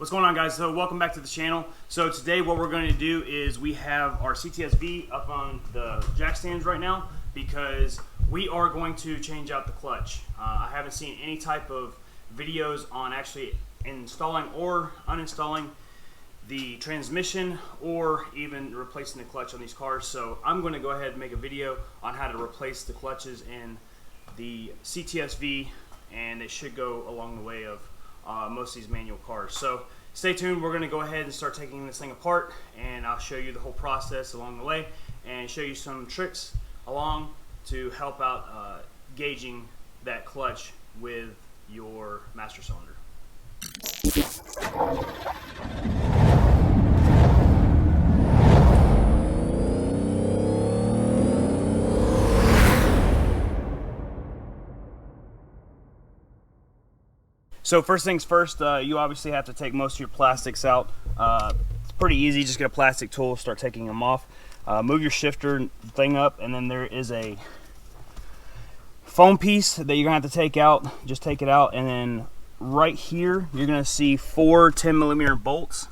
What's going on, guys? So welcome back to the channel. So today what we're going to do is we have our CTSV up on the jack stands right now because we are going to change out the clutch. I haven't seen any type of videos on actually installing or uninstalling the transmission or even replacing the clutch on these cars. So I'm going to go ahead and make a video on how to replace the clutches in the CTSV, and it should go along the way of most of these manual cars. So stay tuned. We're going to go ahead and start taking this thing apart, and I'll show you the whole process along the way and show you some tricks along to help out gauging that clutch with your master cylinder. So first things first, you obviously have to take most of your plastics out. It's pretty easy, just get a plastic tool, start taking them off. Move your shifter thing up, and then there is a foam piece that you're gonna have to take out. Just take it out, and then right here, you're gonna see 4 10mm bolts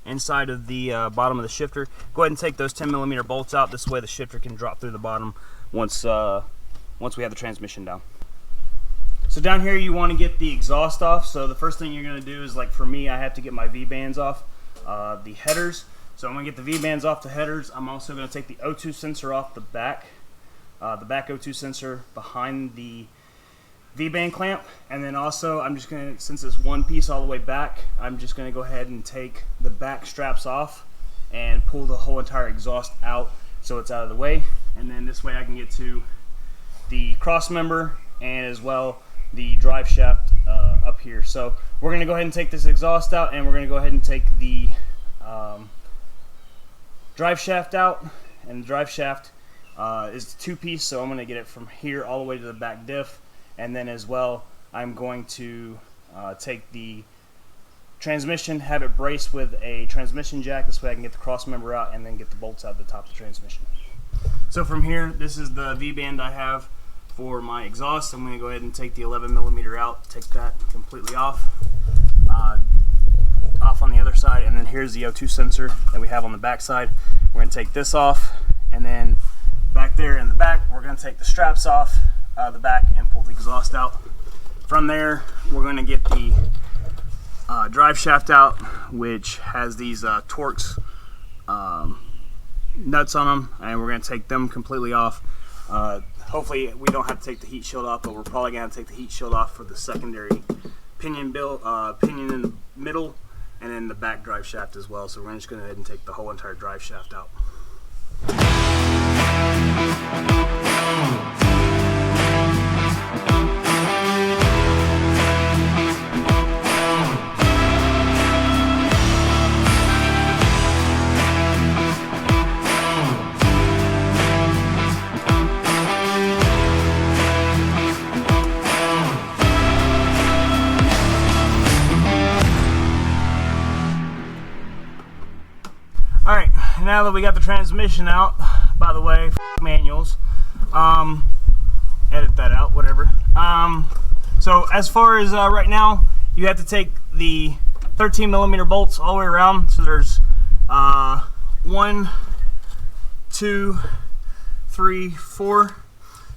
inside of the bottom of the shifter. Go ahead and take those 10mm bolts out. This way the shifter can drop through the bottom once we have the transmission down. So down here you want to get the exhaust off. So the first thing you're going to do is, like for me, I have to get my V-bands off the headers. So I'm going to get the V-bands off the headers. I'm also going to take the O2 sensor off the back O2 sensor behind the V-band clamp. And then also I'm just going to, since it's one piece all the way back, I'm just going to go ahead and take the back straps off and pull the whole entire exhaust out so it's out of the way. And then this way I can get to the cross member and as well the drive shaft up here. So we're going to go ahead and take this exhaust out, and we're going to go ahead and take the drive shaft out. And the drive shaft is the 2-piece, so I'm going to get it from here all the way to the back diff. And then as well, I'm going to take the transmission, have it braced with a transmission jack. This way I can get the cross member out and then get the bolts out of the top of the transmission. So from here, this is the V-band I have for my exhaust. I'm going to go ahead and take the 11mm out, take that completely off on the other side, and then here's the O2 sensor that we have on the back side. We're going to take this off, and then back there in the back we're going to take the straps off the back and pull the exhaust out. From there we're going to get the drive shaft out, which has these Torx nuts on them, and we're going to take them completely off. Hopefully we don't have to take the heat shield off, but we're probably going to take the heat shield off for the secondary pinion in the middle, and then the back drive shaft as well. So we're just going to go ahead and take the whole entire drive shaft out. Alright, now that we got the transmission out, by the way, manuals, edit that out, whatever. So as far as right now, you have to take the 13mm bolts all the way around. So there's 1, 2, 3, 4.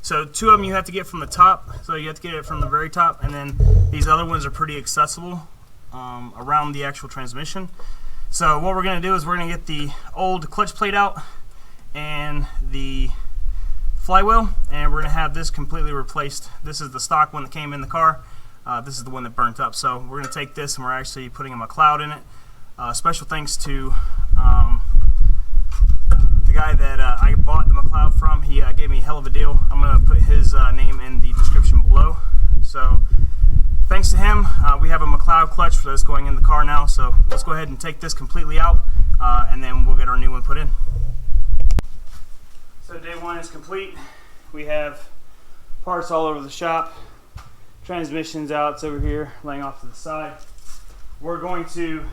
So 2 of them you have to get from the top, so you have to get it from the very top, and then these other ones are pretty accessible around the actual transmission. So what we're going to do is we're going to get the old clutch plate out and the flywheel, and we're going to have this completely replaced. This is the stock one that came in the car. This is the one that burnt up. So we're going to take this and we're actually putting a McLeod in it. Special thanks to the guy that I bought the McLeod from. He gave me a hell of a deal. I'm going to put his name in the description below. So thanks to him, we have a McLeod clutch for this going in the car now. So let's go ahead and take this completely out, and then we'll get our new one put in. So day one is complete. We have parts all over the shop. Transmission's out, it's over here, laying off to the side. We're going to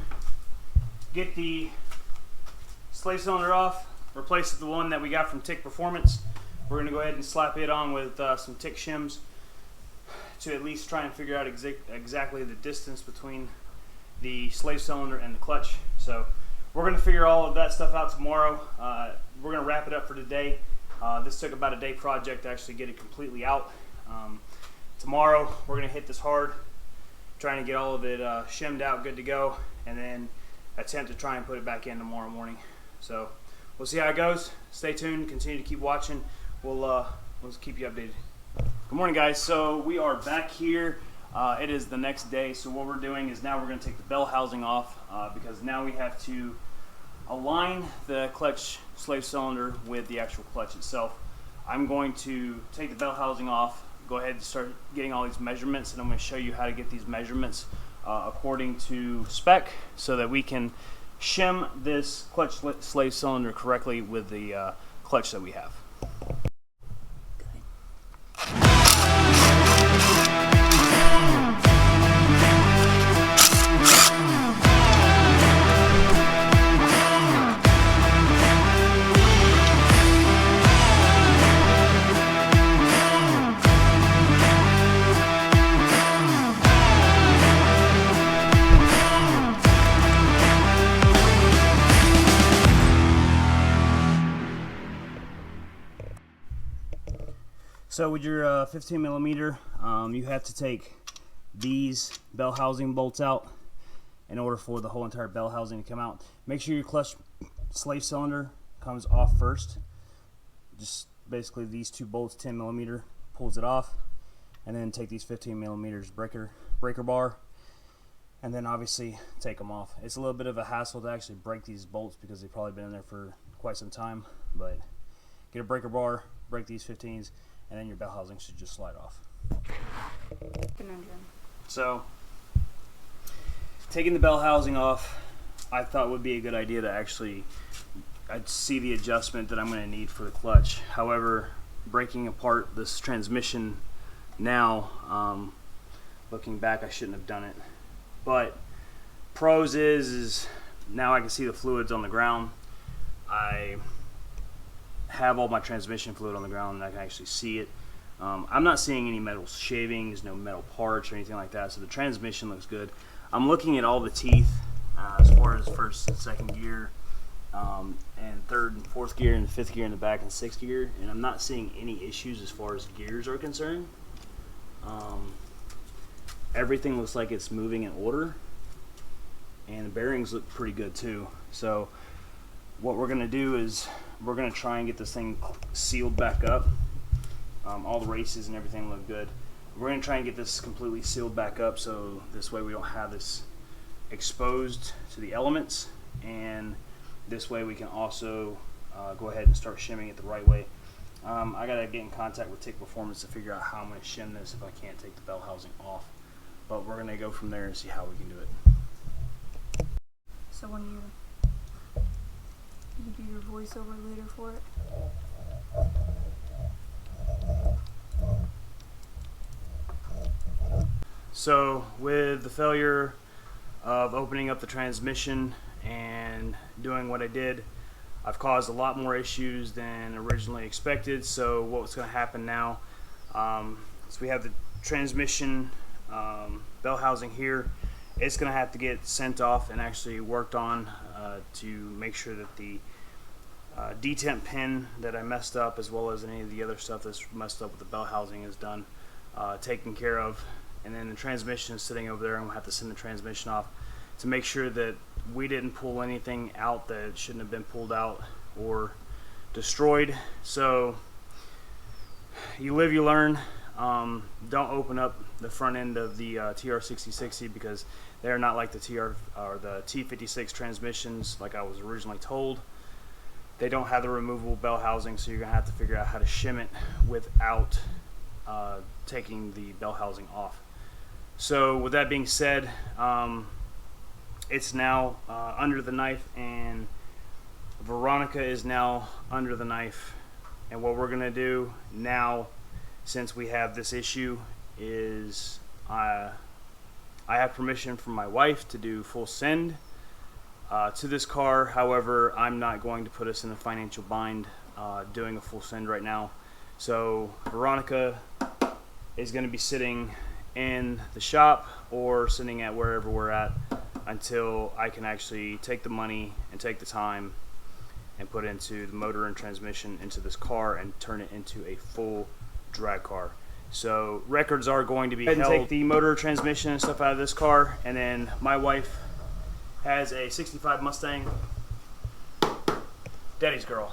get the slave cylinder off, replace the one that we got from TIC Performance. We're going to go ahead and slap it on with some TIC shims to at least try and figure out exactly the distance between the slave cylinder, and the clutch. So we're going to figure all of that stuff out tomorrow. We're going to wrap it up for today. This took about a day project to actually get it completely out. Tomorrow we're going to hit this hard, trying to get all of it shimmed out, good to go, and then attempt to try and put it back in tomorrow morning. So we'll see how it goes. Stay tuned, continue to keep watching. We'll keep you updated. Good morning, guys. So we are back here. It is the next day. So what we're doing is now we're going to take the bell housing off because now we have to align the clutch slave cylinder with the actual clutch itself. I'm going to take the bell housing off, go ahead and start getting all these measurements, and I'm going to show you how to get these measurements according to spec so that we can shim this clutch slave cylinder correctly with the clutch that we have. So with your 15 millimeter, you have to take these bell housing bolts out in order for the whole entire bell housing to come out. Make sure your clutch slave cylinder comes off first. Just basically these two bolts, 10 millimeter, pulls it off, and then take these 15 millimeters breaker bar, and then obviously take them off. It's a little bit of a hassle to actually break these bolts because they've probably been in there for quite some time, but get a breaker bar, break these 15s, and then your bell housing should just slide off. So, taking the bell housing off, I thought would be a good idea to actually I'd see the adjustment that I'm going to need for the clutch. However, breaking apart this transmission now, looking back, I shouldn't have done it. But pros is now I can see the fluids on the ground. I have all my transmission fluid on the ground and I can actually see it. I'm not seeing any metal shavings, no metal parts or anything like that, so the transmission looks good. I'm looking at all the teeth as far as first and second gear, and third and fourth gear, and fifth gear in the back, and sixth gear, and I'm not seeing any issues as far as gears are concerned. Everything looks like it's moving in order, and the bearings look pretty good too. So what we're going to do is we're going to try and get this thing sealed back up. All the races and everything look good. We're going to try and get this completely sealed back up so this way we don't have this exposed to the elements, and this way we can also go ahead and start shimming it the right way. I got to get in contact with Tick Performance to figure out how I'm going to shim this if I can't take the bell housing off. But we're going to go from there and see how we can do it. So when you do your voiceover later for it? So with the failure of opening up the transmission and doing what I did, I've caused a lot more issues than originally expected. So what's going to happen now, so we have the transmission bell housing here. It's going to have to get sent off and actually worked on to make sure that the detent pin that I messed up, as well as any of the other stuff that's messed up with the bell housing, is done, taken care of. And then the transmission is sitting over there, and we'll have to send the transmission off to make sure that we didn't pull anything out that shouldn't have been pulled out or destroyed. So you live, you learn. Don't open up the front end of the TR6060 because they're not like the T56 transmissions like I was originally told. They don't have the removable bell housing, so you're gonna have to figure out how to shim it without taking the bell housing off. So with that being said, it's now under the knife, and Veronica is now under the knife. And what we're gonna do now, since we have this issue, is I have permission from my wife to do full send to this car. However, I'm not going to put us in a financial bind doing a full send right now. So Veronica is going to be sitting in the shop or sitting at wherever we're at until I can actually take the money and take the time and put into the motor and transmission into this car and turn it into a full drag car. So records are going to be held. Take the motor, transmission, and stuff out of this car, and then my wife has a 65 Mustang, Daddy's Girl.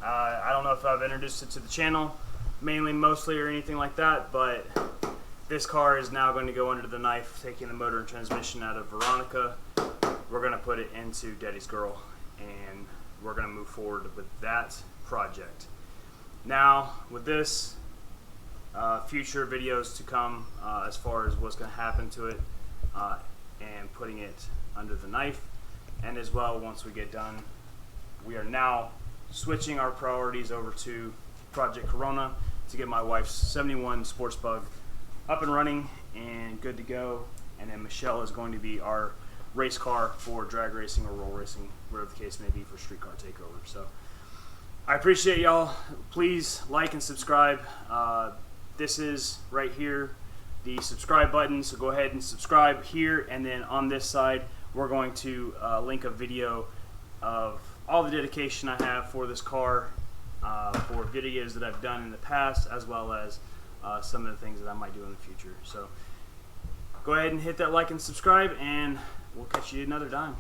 I don't know if I've introduced it to the channel, mostly, or anything like that, but this car is now going to go under the knife, taking the motor and transmission out of Veronica. We're going to put it into Daddy's Girl, and we're going to move forward with that project. Now, with this, future videos to come as far as what's going to happen to it and putting it under the knife, and as well, once we get done, we are now switching our priorities over to Project Corona to get my wife's 71 Sports Bug up and running and good to go, and then Michelle is going to be our race car for drag racing or roll racing, whatever the case may be, for street car takeover. So I appreciate y'all. Please like and subscribe. This is right here the subscribe button, so go ahead and subscribe here, and then on this side we're going to link a video of all the dedication I have for this car, for videos that I've done in the past, as well as some of the things that I might do in the future. So go ahead and hit that like and subscribe, and we'll catch you another time.